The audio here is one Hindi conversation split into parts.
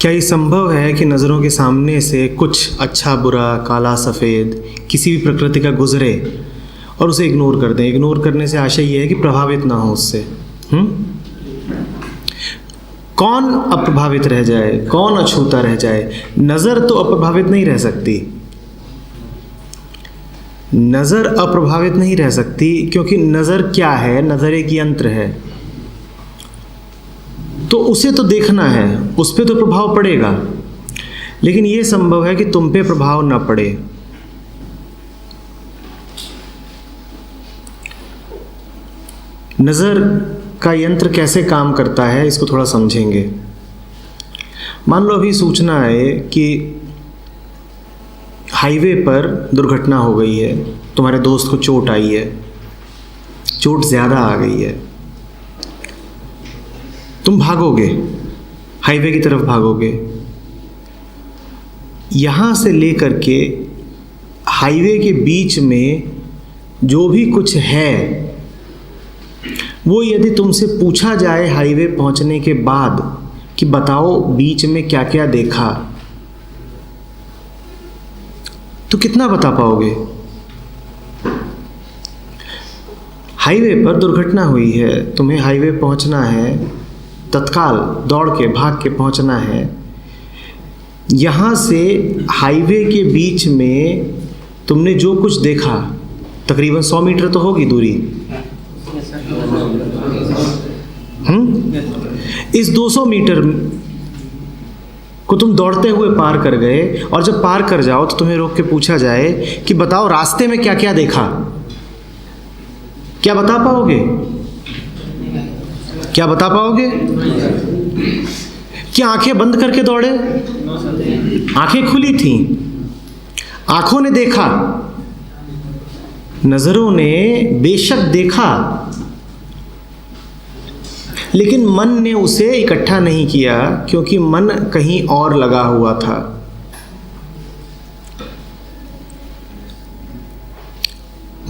क्या ये संभव है कि नज़रों के सामने से कुछ अच्छा बुरा, काला सफ़ेद किसी भी प्रकृति का गुजरे और उसे इग्नोर कर दें? इग्नोर करने से आशय ये है कि प्रभावित ना हो उससे। कौन अप्रभावित रह जाए, कौन अछूता रह जाए? नज़र तो अप्रभावित नहीं रह सकती। नज़र अप्रभावित नहीं रह सकती क्योंकि नज़र क्या है? नज़र एक यंत्र है, तो उसे तो देखना है, उस पर तो प्रभाव पड़ेगा। लेकिन ये संभव है कि तुम पे प्रभाव न पड़े। नज़र का यंत्र कैसे काम करता है इसको थोड़ा समझेंगे। मान लो अभी सूचना है कि हाईवे पर दुर्घटना हो गई है, तुम्हारे दोस्त को चोट आई है, चोट ज़्यादा आ गई है। तुम भागोगे, हाईवे की तरफ भागोगे। यहाँ से लेकर के हाईवे के बीच में जो भी कुछ है वो यदि तुमसे पूछा जाए हाईवे पहुँचने के बाद कि बताओ बीच में क्या क्या देखा, तो कितना बता पाओगे? हाईवे पर दुर्घटना हुई है, तुम्हें हाईवे पहुंचना है, तत्काल दौड़ के भाग के पहुंचना है। यहाँ से हाईवे के बीच में तुमने जो कुछ देखा, तकरीबन 100 मीटर तो होगी दूरी। इस 200 मीटर को तुम दौड़ते हुए पार कर गए, और जब पार कर जाओ तो तुम्हें रोक के पूछा जाए कि बताओ रास्ते में क्या क्या देखा, क्या बता पाओगे? क्या बता पाओगे? क्या आंखें बंद करके दौड़े? आंखें खुली थीं, आंखों ने देखा, नजरों ने बेशक देखा, लेकिन मन ने उसे इकट्ठा नहीं किया क्योंकि मन कहीं और लगा हुआ था।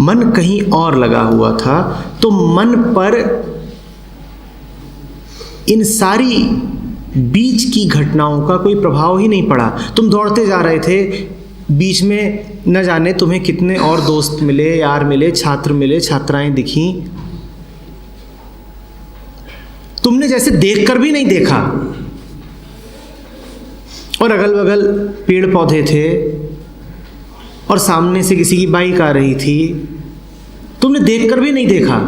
मन कहीं और लगा हुआ था, तो मन पर इन सारी बीच की घटनाओं का कोई प्रभाव ही नहीं पड़ा। तुम दौड़ते जा रहे थे, बीच में न जाने तुम्हें कितने और दोस्त मिले, यार मिले, छात्र मिले, छात्राएं दिखीं, तुमने जैसे देखकर भी नहीं देखा। और अगल बगल पेड़ पौधे थे और सामने से किसी की बाइक आ रही थी, तुमने देखकर भी नहीं देखा।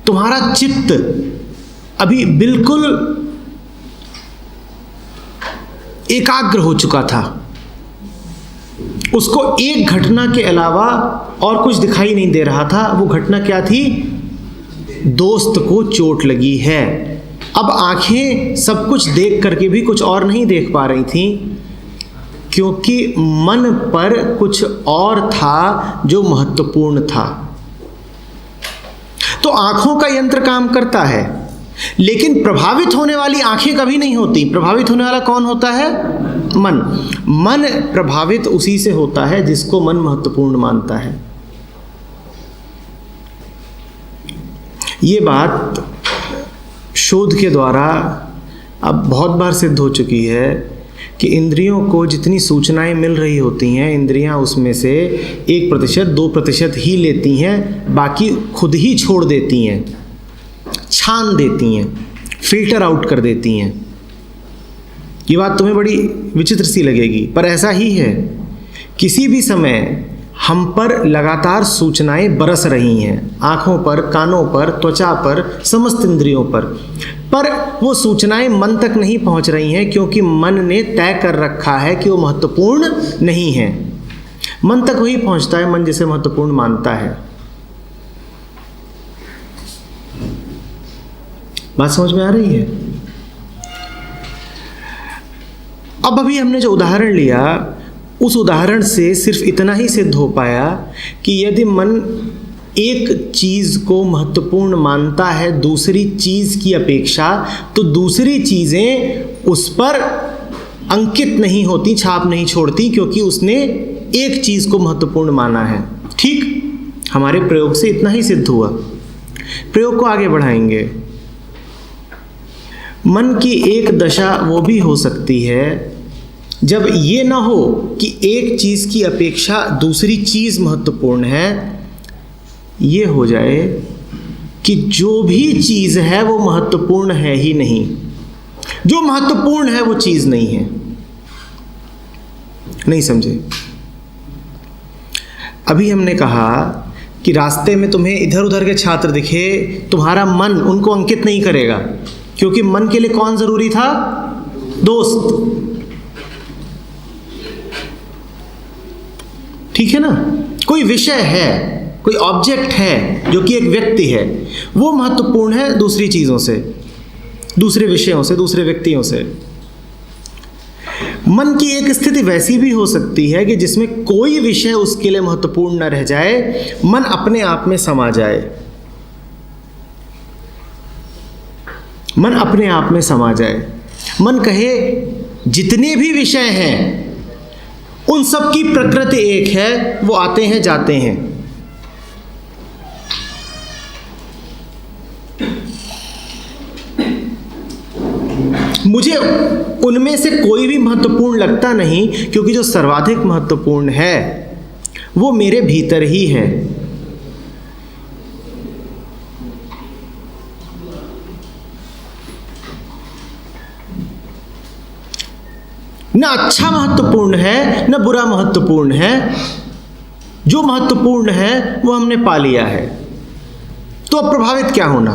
तुम्हारा चित्त अभी बिल्कुल एकाग्र हो चुका था, उसको एक घटना के अलावा और कुछ दिखाई नहीं दे रहा था। वो घटना क्या थी? दोस्त को चोट लगी है। अब आंखें सब कुछ देख करके भी कुछ और नहीं देख पा रही थीं क्योंकि मन पर कुछ और था जो महत्वपूर्ण था। तो आंखों का यंत्र काम करता है, लेकिन प्रभावित होने वाली आंखें कभी नहीं होती। प्रभावित होने वाला कौन होता है? मन। मन प्रभावित उसी से होता है जिसको मन महत्वपूर्ण मानता है। ये बात शोध के द्वारा अब बहुत बार सिद्ध हो चुकी है कि इंद्रियों को जितनी सूचनाएं मिल रही होती हैं, इंद्रियां उसमें से 1%, 2% ही लेती हैं, बाकी खुद ही छोड़ देती हैं, छान देती हैं, फिल्टर आउट कर देती हैं। ये बात तुम्हें बड़ी विचित्र सी लगेगी, पर ऐसा ही है। किसी भी समय हम पर लगातार सूचनाएं बरस रही हैं, आँखों पर, कानों पर, त्वचा पर, समस्त इंद्रियों पर वो सूचनाएं मन तक नहीं पहुंच रही हैं क्योंकि मन ने तय कर रखा है कि वो महत्वपूर्ण नहीं है। मन तक वही पहुंचता है मन जिसे महत्वपूर्ण मानता है। बात समझ में आ रही है? अब अभी हमने जो उदाहरण लिया, उस उदाहरण से सिर्फ इतना ही सिद्ध हो पाया कि यदि मन एक चीज़ को महत्वपूर्ण मानता है दूसरी चीज़ की अपेक्षा, तो दूसरी चीज़ें उस पर अंकित नहीं होती, छाप नहीं छोड़ती, क्योंकि उसने एक चीज़ को महत्वपूर्ण माना है। ठीक, हमारे प्रयोग से इतना ही सिद्ध हुआ। प्रयोग को आगे बढ़ाएंगे। मन की एक दशा वो भी हो सकती है जब ये ना हो कि एक चीज़ की अपेक्षा दूसरी चीज़ महत्वपूर्ण है, ये हो जाए कि जो भी चीज़ है वो महत्वपूर्ण है ही नहीं, जो महत्वपूर्ण है वो चीज़ नहीं है। नहीं समझे? अभी हमने कहा कि रास्ते में तुम्हें इधर उधर के छात्र दिखे, तुम्हारा मन उनको अंकित नहीं करेगा, क्योंकि मन के लिए कौन जरूरी था? दोस्त। ठीक है ना? कोई विषय है, कोई ऑब्जेक्ट है जो कि एक व्यक्ति है, वो महत्वपूर्ण है दूसरी चीजों से, दूसरे विषयों से, दूसरे व्यक्तियों से। मन की एक स्थिति वैसी भी हो सकती है कि जिसमें कोई विषय उसके लिए महत्वपूर्ण न रह जाए, मन अपने आप में समा जाए, मन अपने आप में समा जाए। मन कहे जितने भी विषय हैं उन सब की प्रकृति एक है, वो आते हैं जाते हैं। मुझे उनमें से कोई भी महत्वपूर्ण लगता नहीं, क्योंकि जो सर्वाधिक महत्वपूर्ण है वो मेरे भीतर ही है। न अच्छा महत्वपूर्ण है न बुरा महत्वपूर्ण है, जो महत्वपूर्ण है वो हमने पा लिया है। तो अब प्रभावित क्या होना?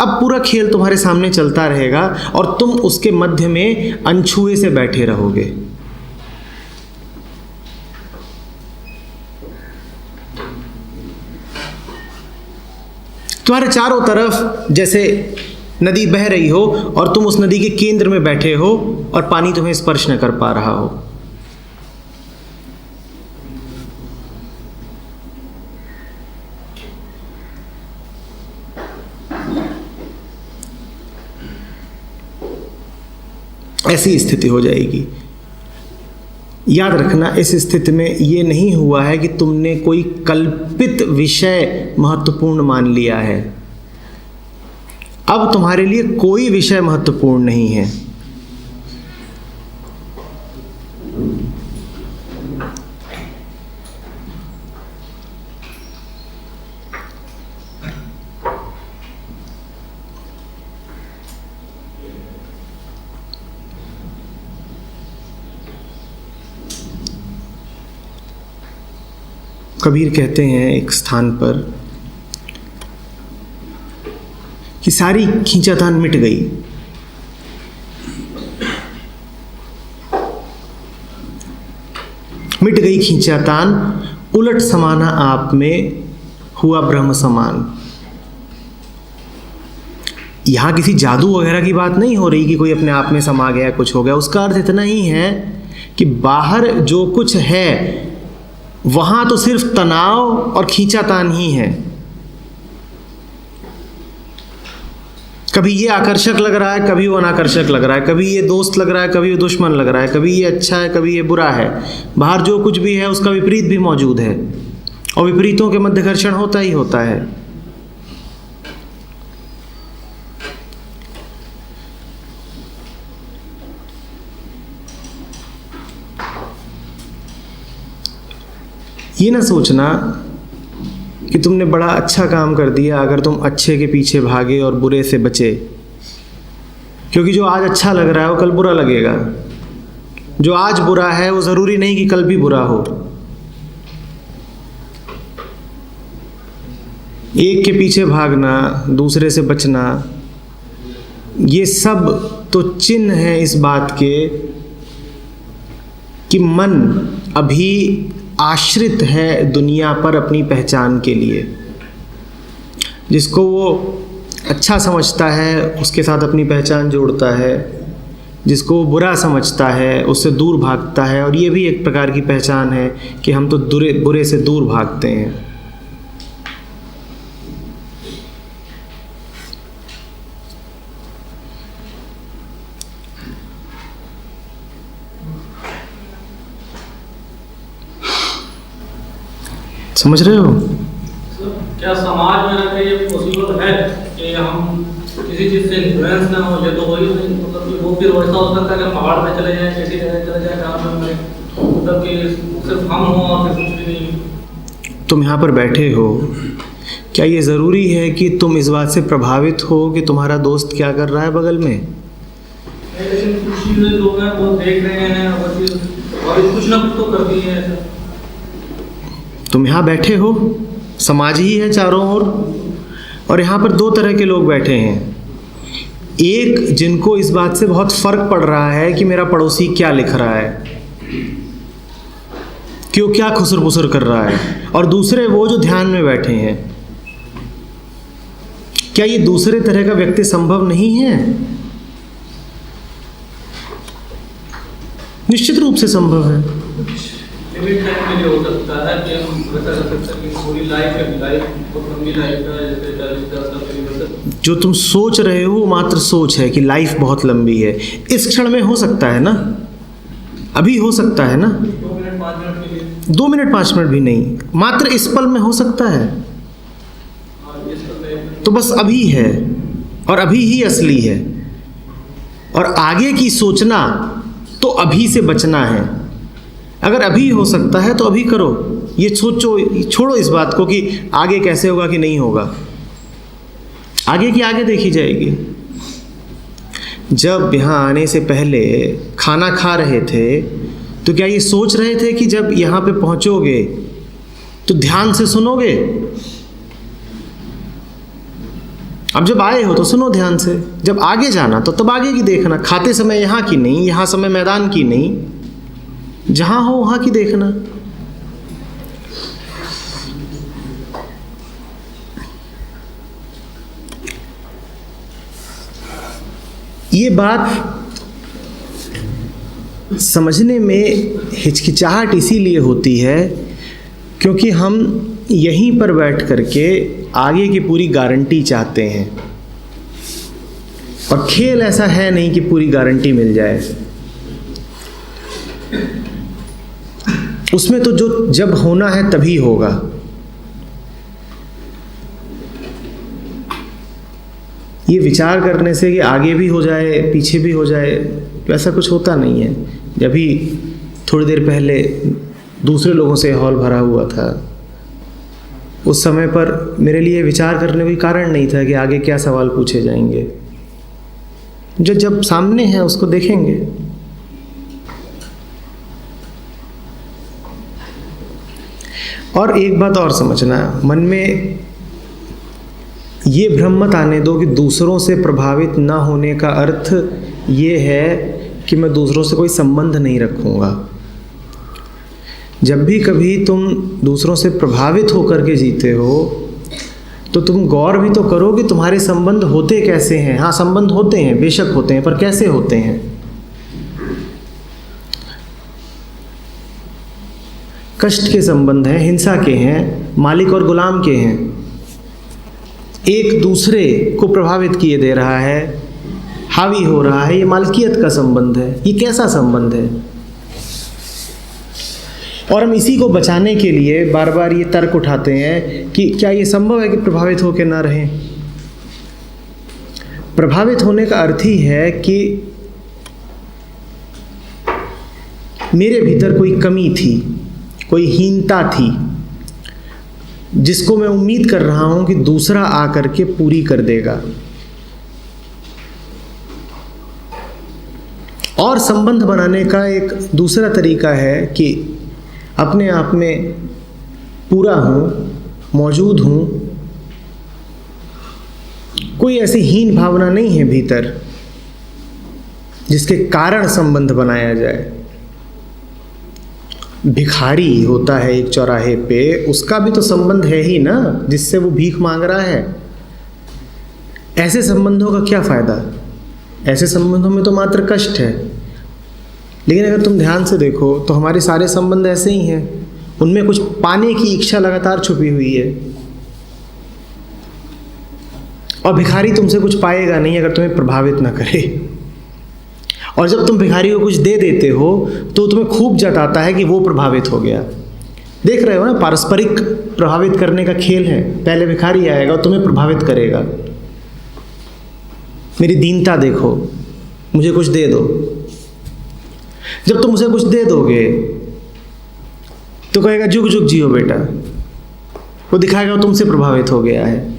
अब पूरा खेल तुम्हारे सामने चलता रहेगा और तुम उसके मध्य में अनछुए से बैठे रहोगे। तुम्हारे चारों तरफ जैसे नदी बह रही हो और तुम उस नदी के केंद्र में बैठे हो और पानी तुम्हें स्पर्श न कर पा रहा हो। ऐसी स्थिति हो जाएगी। याद रखना, इस स्थिति में यह नहीं हुआ है कि तुमने कोई कल्पित विषय महत्वपूर्ण मान लिया है। अब तुम्हारे लिए कोई विषय महत्वपूर्ण नहीं है। कबीर कहते हैं एक स्थान पर कि सारी खींचातान मिट गई। मिट गई खींचातान, उलट समाना आप में, हुआ ब्रह्म समान। यहां किसी जादू वगैरह की बात नहीं हो रही कि कोई अपने आप में समा गया, कुछ हो गया। उसका अर्थ इतना ही है कि बाहर जो कुछ है वहां तो सिर्फ तनाव और खींचातान ही है। कभी ये आकर्षक लग रहा है, कभी वो अनाकर्षक लग रहा है, कभी ये दोस्त लग रहा है, कभी वो दुश्मन लग रहा है, कभी ये अच्छा है, कभी ये बुरा है। बाहर जो कुछ भी है उसका विपरीत भी मौजूद है, और विपरीतों के मध्य घर्षण होता ही होता है। ये ना सोचना कि तुमने बड़ा अच्छा काम कर दिया अगर तुम अच्छे के पीछे भागे और बुरे से बचे, क्योंकि जो आज अच्छा लग रहा है वो कल बुरा लगेगा। जो आज बुरा है वो ज़रूरी नहीं कि कल भी बुरा हो। एक के पीछे भागना, दूसरे से बचना, ये सब तो चिन्ह है इस बात के कि मन अभी आश्रित है दुनिया पर अपनी पहचान के लिए। जिसको वो अच्छा समझता है उसके साथ अपनी पहचान जोड़ता है, जिसको वो बुरा समझता है उससे दूर भागता है। और ये भी एक प्रकार की पहचान है कि हम तो बुरे से दूर भागते हैं। समझ रहे हो? क्या समाज में रहकर ये पॉसिबल है कि हम किसी चीज़ से इन्फ्लुएंस ना हो जाए तो वही मतलब कि वो फिर वैसा हो सकता है कि पहाड़ पे चले जाएं, ऐसी जगह चले जाएं जहाँ पे मतलब कि सिर्फ हम हों और फिर कुछ भी नहीं। तुम यहाँ पर बैठे हो, क्या ये ज़रूरी है कि तुम इस बात से प्रभावित हो कि तुम्हारा दोस्त क्या कर रहा है बगल में? लेकिन कुछ चीज़ें लोग हैं वो देख रहे हैं वो चीज़ और कुछ ना कुछ तो कर दी है ऐसा। तुम यहाँ बैठे हो, समाज ही है चारों ओर, और यहाँ पर दो तरह के लोग बैठे हैं। एक जिनको इस बात से बहुत फर्क पड़ रहा है कि मेरा पड़ोसी क्या लिख रहा है, क्यों क्या खुसर पुसर कर रहा है, और दूसरे वो जो ध्यान में बैठे हैं। क्या ये दूसरे तरह का व्यक्ति संभव नहीं है? निश्चित रूप से संभव है। लिमिट टाइम के लिए हो सकता है कि हम वैसा कर सकते हैं कि पूरी लाइफ बहुत लंबी लाइफ है, जैसे 40-50 साल के लिए। जो तुम सोच रहे हो वो मात्र सोच है कि लाइफ बहुत लंबी है। इस क्षण में हो सकता है ना, अभी हो सकता है ना, 2 मिनट 5 मिनट के लिए, 2 मिनट 5 मिनट भी नहीं, मात्र इस पल में हो सकता है। तो बस अभी है, और अभी ही असली है, और आगे की सोचना तो अभी से बचना है। अगर अभी हो सकता है तो अभी करो, ये सोचो, छोड़ो इस बात को कि आगे कैसे होगा कि नहीं होगा। आगे की आगे देखी जाएगी। जब यहाँ आने से पहले खाना खा रहे थे तो क्या ये सोच रहे थे कि जब यहाँ पे पहुँचोगे तो ध्यान से सुनोगे? अब जब आए हो तो सुनो ध्यान से, जब आगे जाना तो तब आगे की देखना। खाते समय यहाँ की नहीं, यहाँ समय मैदान की नहीं, जहाँ हो वहाँ की देखना। ये बात समझने में हिचकिचाहट इसीलिए होती है क्योंकि हम यहीं पर बैठ करके आगे की पूरी गारंटी चाहते हैं, और खेल ऐसा है नहीं कि पूरी गारंटी मिल जाए। उसमें तो जो जब होना है तभी होगा। ये विचार करने से कि आगे भी हो जाए पीछे भी हो जाए, वैसा कुछ होता नहीं है। जब भी थोड़ी देर पहले दूसरे लोगों से हॉल भरा हुआ था, उस समय पर मेरे लिए विचार करने का कोई कारण नहीं था कि आगे क्या सवाल पूछे जाएंगे। जो जब सामने है उसको देखेंगे। और एक बात और समझना, मन में ये भ्रम मत आने दो कि दूसरों से प्रभावित ना होने का अर्थ ये है कि मैं दूसरों से कोई संबंध नहीं रखूँगा। जब भी कभी तुम दूसरों से प्रभावित होकर के जीते हो तो तुम गौर भी तो करो कि तुम्हारे संबंध होते कैसे हैं। हाँ, संबंध होते हैं, बेशक होते हैं, पर कैसे होते हैं? कष्ट के संबंध हैं, हिंसा के हैं, मालिक और गुलाम के हैं। एक दूसरे को प्रभावित किए दे रहा है, हावी हो रहा है, ये मालकियत का संबंध है। ये कैसा संबंध है? और हम इसी को बचाने के लिए बार बार ये तर्क उठाते हैं कि क्या ये संभव है कि प्रभावित होकर ना रहें? प्रभावित होने का अर्थ ही है कि मेरे भीतर कोई कमी थी, कोई हीनता थी, जिसको मैं उम्मीद कर रहा हूं कि दूसरा आकर के पूरी कर देगा। और संबंध बनाने का एक दूसरा तरीका है कि अपने आप में पूरा हूं, मौजूद हूं, कोई ऐसी हीन भावना नहीं है भीतर जिसके कारण संबंध बनाया जाए। भिखारी होता है एक चौराहे पे, उसका भी तो संबंध है ही ना, जिससे वो भीख मांग रहा है। ऐसे संबंधों का क्या फायदा? ऐसे संबंधों में तो मात्र कष्ट है। लेकिन अगर तुम ध्यान से देखो तो हमारे सारे संबंध ऐसे ही हैं, उनमें कुछ पाने की इच्छा लगातार छुपी हुई है। और भिखारी तुमसे कुछ पाएगा नहीं अगर तुम्हें प्रभावित ना करे। और जब तुम भिखारी को कुछ दे देते हो तो तुम्हें खूब जताता है कि वो प्रभावित हो गया। देख रहे हो ना, पारस्परिक प्रभावित करने का खेल है। पहले भिखारी आएगा और तुम्हें प्रभावित करेगा। मेरी दीनता देखो, मुझे कुछ दे दो। जब तुम उसे कुछ दे दोगे तो कहेगा जुग जुग जियो बेटा, वो दिखाएगा तुमसे प्रभावित हो गया है।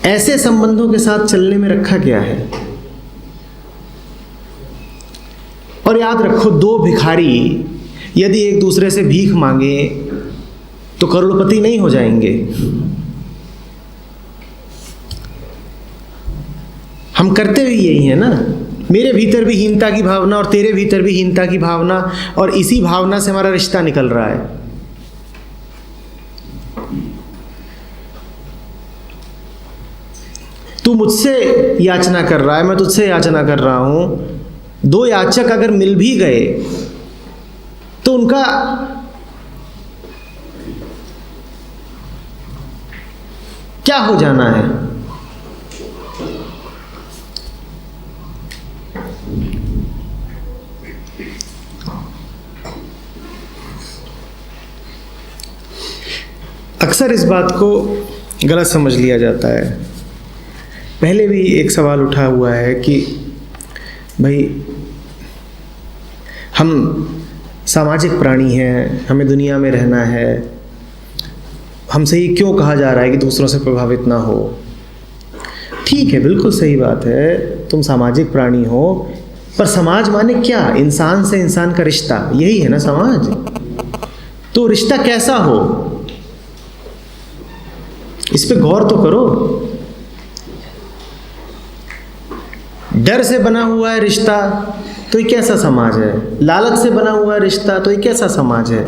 ऐसे संबंधों के साथ चलने में रखा क्या है? और याद रखो, दो भिखारी यदि एक दूसरे से भीख मांगे तो करोड़पति नहीं हो जाएंगे। हम करते भी यही है ना, मेरे भीतर भी हीनता की भावना और तेरे भीतर भी हीनता की भावना, और इसी भावना से हमारा रिश्ता निकल रहा है। तू मुझसे याचना कर रहा है, मैं तुझसे याचना कर रहा हूं। दो याचक अगर मिल भी गए तो उनका क्या हो जाना है? अक्सर इस बात को गलत समझ लिया जाता है। पहले भी एक सवाल उठा हुआ है कि भाई हम सामाजिक प्राणी हैं, हमें दुनिया में रहना है, हमसे ये क्यों कहा जा रहा है कि दूसरों से प्रभावित ना हो? ठीक है, बिल्कुल सही बात है, तुम सामाजिक प्राणी हो, पर समाज माने क्या? इंसान से इंसान का रिश्ता, यही है ना समाज। तो रिश्ता कैसा हो, इस पे गौर तो करो। डर से बना हुआ है रिश्ता तो ये कैसा समाज है? लालच से बना हुआ है रिश्ता तो ये कैसा समाज है?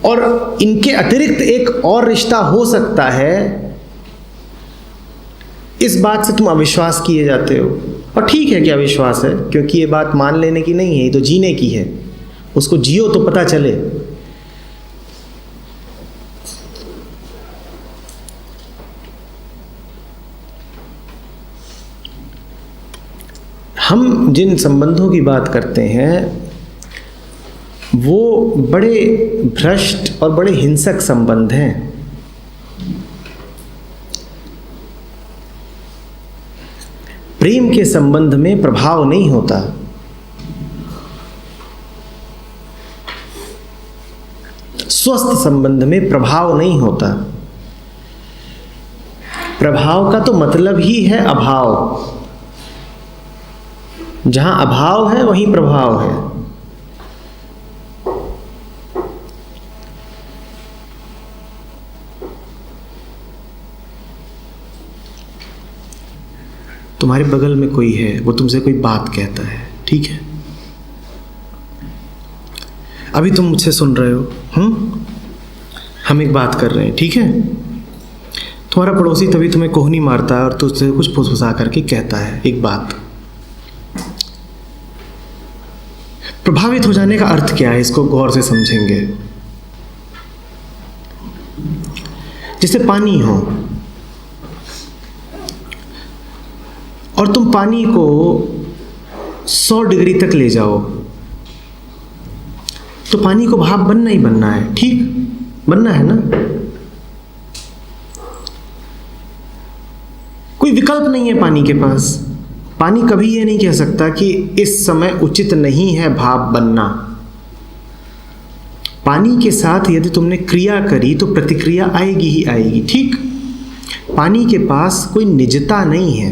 और इनके अतिरिक्त एक और रिश्ता हो सकता है, इस बात से तुम अविश्वास किए जाते हो। और ठीक है कि अविश्वास है, क्योंकि ये बात मान लेने की नहीं है, ये तो जीने की है। उसको जियो तो पता चले। हम जिन संबंधों की बात करते हैं वो बड़े भ्रष्ट और बड़े हिंसक संबंध हैं। प्रेम के संबंध में प्रभाव नहीं होता। स्वस्थ संबंध में प्रभाव नहीं होता। प्रभाव का तो मतलब ही है अभाव। जहां अभाव है वहीं प्रभाव है। तुम्हारे बगल में कोई है, वो तुमसे कोई बात कहता है, ठीक है? अभी तुम मुझसे सुन रहे हो, हम एक बात कर रहे हैं, ठीक है? तुम्हारा पड़ोसी तभी तुम्हें कोहनी मारता है और तुझसे कुछ फुसफुसा करके कहता है एक बात। प्रभावित हो जाने का अर्थ क्या है, इसको गौर से समझेंगे। जैसे पानी हो और तुम पानी को 100 डिग्री तक ले जाओ तो पानी को भाप बनना ही बनना है, ठीक? बनना है ना? कोई विकल्प नहीं है पानी के पास। पानी कभी ये नहीं कह सकता कि इस समय उचित नहीं है भाप बनना। पानी के साथ यदि तुमने क्रिया करी तो प्रतिक्रिया आएगी ही आएगी, ठीक? पानी के पास कोई निजता नहीं है।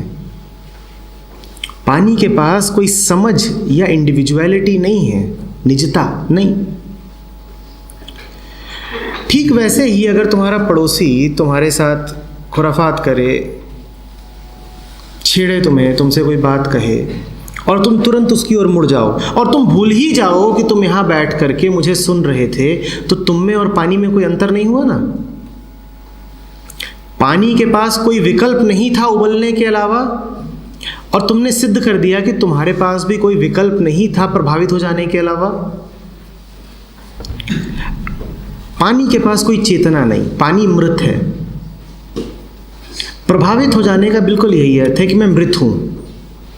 पानी के पास कोई समझ या इंडिविजुअलिटी नहीं है, निजता नहीं। ठीक वैसे ही अगर तुम्हारा पड़ोसी तुम्हारे साथ खुराफात करे, छेड़े तुम्हें, तुमसे कोई बात कहे और तुम तुरंत उसकी ओर मुड़ जाओ और तुम भूल ही जाओ कि तुम यहां बैठ करके मुझे सुन रहे थे, तो तुम में और पानी में कोई अंतर नहीं हुआ ना? पानी के पास कोई विकल्प नहीं था उबलने के अलावा, और तुमने सिद्ध कर दिया कि तुम्हारे पास भी कोई विकल्प नहीं था प्रभावित हो जाने के अलावा। पानी के पास कोई चेतना नहीं, पानी मृत है। प्रभावित हो जाने का बिल्कुल यही अर्थ है कि मैं मृत हूं,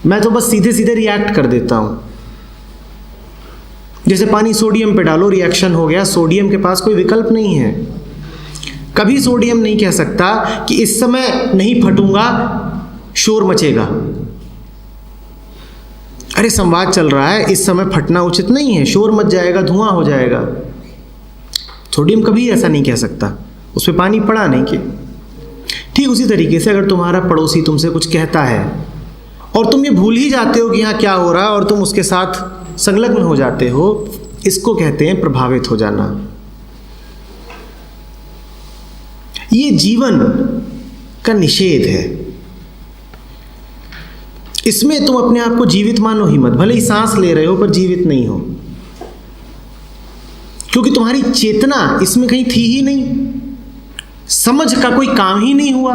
मैं तो बस सीधे सीधे रिएक्ट कर देता हूं। जैसे पानी सोडियम पे डालो, रिएक्शन हो गया, सोडियम के पास कोई विकल्प नहीं है। कभी सोडियम नहीं कह सकता कि इस समय नहीं फटूंगा, शोर मचेगा। अरे संवाद चल रहा है, इस समय फटना उचित नहीं है, शोर मच जाएगा, धुआं हो जाएगा। सोडियम कभी ऐसा नहीं कह सकता, उस पर पानी पड़ा नहीं कि। ठीक उसी तरीके से अगर तुम्हारा पड़ोसी तुमसे कुछ कहता है और तुम ये भूल ही जाते हो कि यहाँ क्या हो रहा है और तुम उसके साथ संलग्न हो जाते हो, इसको कहते हैं प्रभावित हो जाना। ये जीवन का निषेध है। इसमें तुम अपने आप को जीवित मानो ही मत, भले ही सांस ले रहे हो पर जीवित नहीं हो, क्योंकि तुम्हारी चेतना इसमें कहीं थी ही नहीं, समझ का कोई काम ही नहीं हुआ।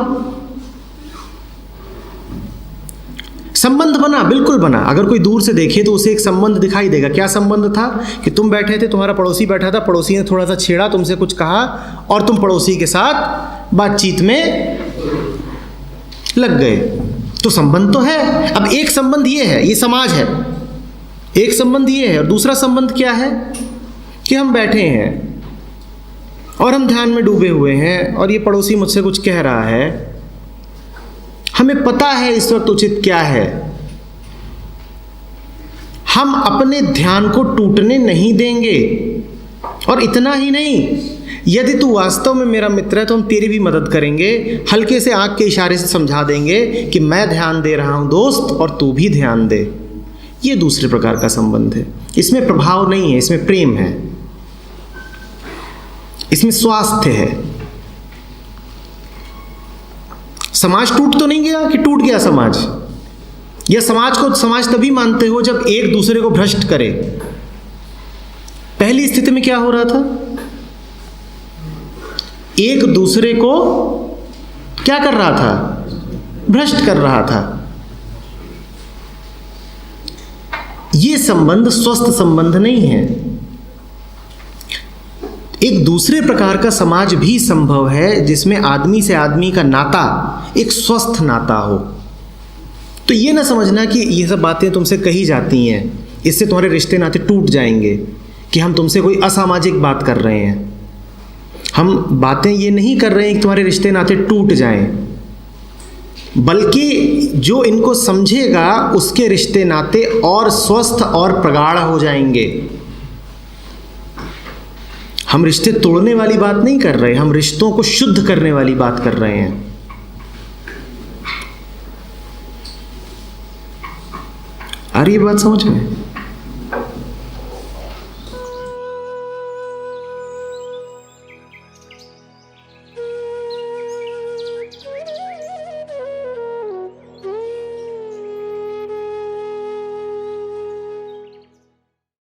संबंध बना, बिल्कुल बना। अगर कोई दूर से देखे तो उसे एक संबंध दिखाई देगा। क्या संबंध था? कि तुम बैठे थे, तुम्हारा पड़ोसी बैठा था, पड़ोसी ने थोड़ा सा छेड़ा, तुमसे कुछ कहा और तुम पड़ोसी के साथ बातचीत में लग गए, तो संबंध तो है। अब एक संबंध ये है, ये समाज है, एक संबंध ये है, और दूसरा संबंध क्या है कि हम बैठे हैं और हम ध्यान में डूबे हुए हैं और ये पड़ोसी मुझसे कुछ कह रहा है, हमें पता है इस वक्त उचित क्या है, हम अपने ध्यान को टूटने नहीं देंगे। और इतना ही नहीं, यदि तू वास्तव में मेरा मित्र है तो हम तेरी भी मदद करेंगे, हल्के से आंख के इशारे से समझा देंगे कि मैं ध्यान दे रहा हूं दोस्त और तू भी ध्यान दे। ये दूसरे प्रकार का संबंध है। इसमें प्रभाव नहीं है, इसमें प्रेम है, इसमें स्वास्थ्य है। समाज टूट तो नहीं गया कि टूट गया समाज, या समाज को समाज तभी मानते हो जब एक दूसरे को भ्रष्ट करे। पहली स्थिति में क्या हो रहा था? एक दूसरे को क्या कर रहा था? भ्रष्ट कर रहा था। यह संबंध स्वस्थ संबंध नहीं है। एक दूसरे प्रकार का समाज भी संभव है जिसमें आदमी से आदमी का नाता एक स्वस्थ नाता हो। तो ये ना समझना कि ये सब बातें तुमसे कही जाती हैं, इससे तुम्हारे रिश्ते नाते टूट जाएंगे, कि हम तुमसे कोई असामाजिक बात कर रहे हैं। हम बातें ये नहीं कर रहे हैं कि तुम्हारे रिश्ते नाते टूट जाएं, बल्कि जो इनको समझेगा उसके रिश्ते नाते और स्वस्थ और प्रगाढ़ हो जाएंगे। हम रिश्ते तोड़ने वाली बात नहीं कर रहे, हम रिश्तों को शुद्ध करने वाली बात कर रहे हैं। आ रही है बात समझ में?